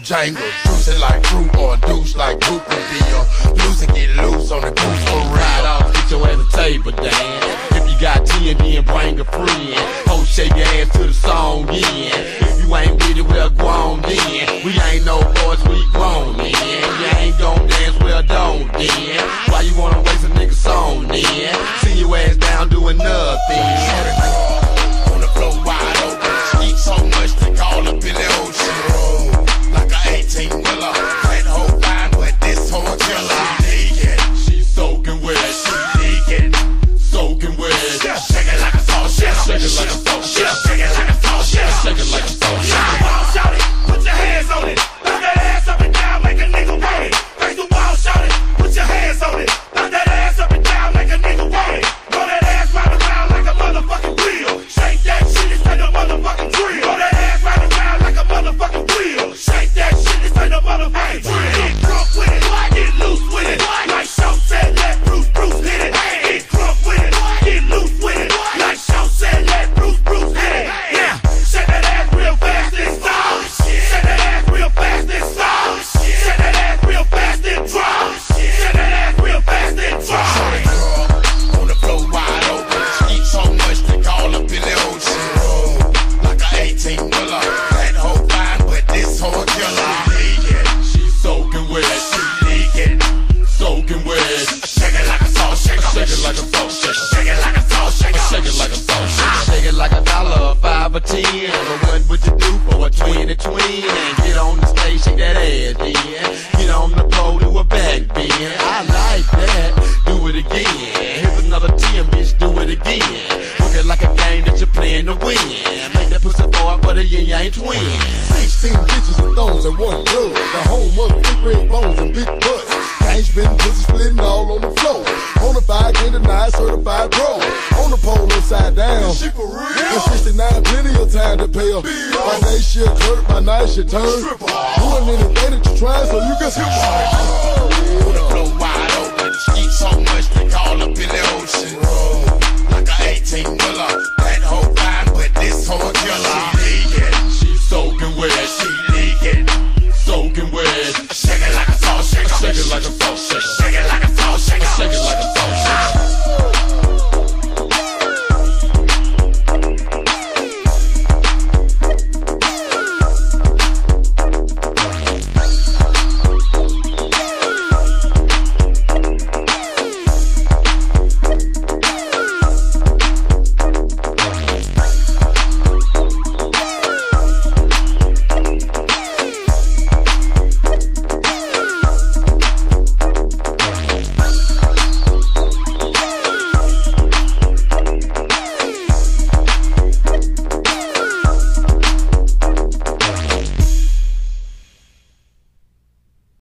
Jangle, juice it like fruit or a douche like poop would be loose and get loose on the goose for real. Ride off, get your ass a table dance. If you got TND and bring a friend, ho, shake your ass to the song in. If you ain't with it, well, go on then. We ain't no boys, we grown then. You ain't gon' dance, well, don't then. Why you wanna waste a nigga song then? See your ass down doing nothing. On the floor wide open, eat so much they call up in the ocean. 18-wheeler, that whole fine, but this whole killer. She's soaking wet, she leaking, soaking wet. Shake it like a salt shaker, shake it like a salt shaker, shake it like a salt shaker, shake it like a salt shaker. Face the wall, shout it, put your hands on it. Knock that ass up and down like a nigga want it. Face the wall, shout it, put your hands on it. Knock that ass up and down like a nigga want it. Roll that ass round around like a motherfucking wheel. Shake that shit, it's like a motherfucking drill. Roll that ass round around like a motherfucking wheel. Shake that shit, it's like a motherfucking drill. Get drunk with it, get loose with it. Like Shaw said, let Bruce hit it. Get drunk with it, get loose with it. Like Shaw said, let Bruce hit it. Yeah, shake that ass real fast and stop. Shake that ass real fast and stop. Shake that ass real fast and drop. Shake that ass real fast and drop. On the floor wide open, eat so much they call up in the ocean. Like a 18-wheeler, that whole fine, but this whole killer. She's soaking wet, she leaking, soaking wet. Shake it like a salt shaker, shake it like a salt shaker, shake it like a salt shaker, shake it like a salt shaker. Shake it like $1, 5 or 10. Or what would you do for a 20 twin? And get on the stage, shake that ass then. Get on the pole, do a back bend. I like that, do it again. Here's another 10, bitch, do it again. Look it like a game that you're playing to win. Make that pussy boy, but you ain't twin. 16 bitches and thongs and one blood. The home of big red bones and big butts. Gang spinning, pussy splitting all on the floor. Bonafide, can't deny, certified pro. On the pole upside down. She for real? And 69, plenty of time to pay her. My day shit hurt, my night shit turn. Doing anything that you're trying so you can see. On the floor wide open, eat so much they call up in the ocean. Like a 18-wheeler, that whole fine, but this whole killer.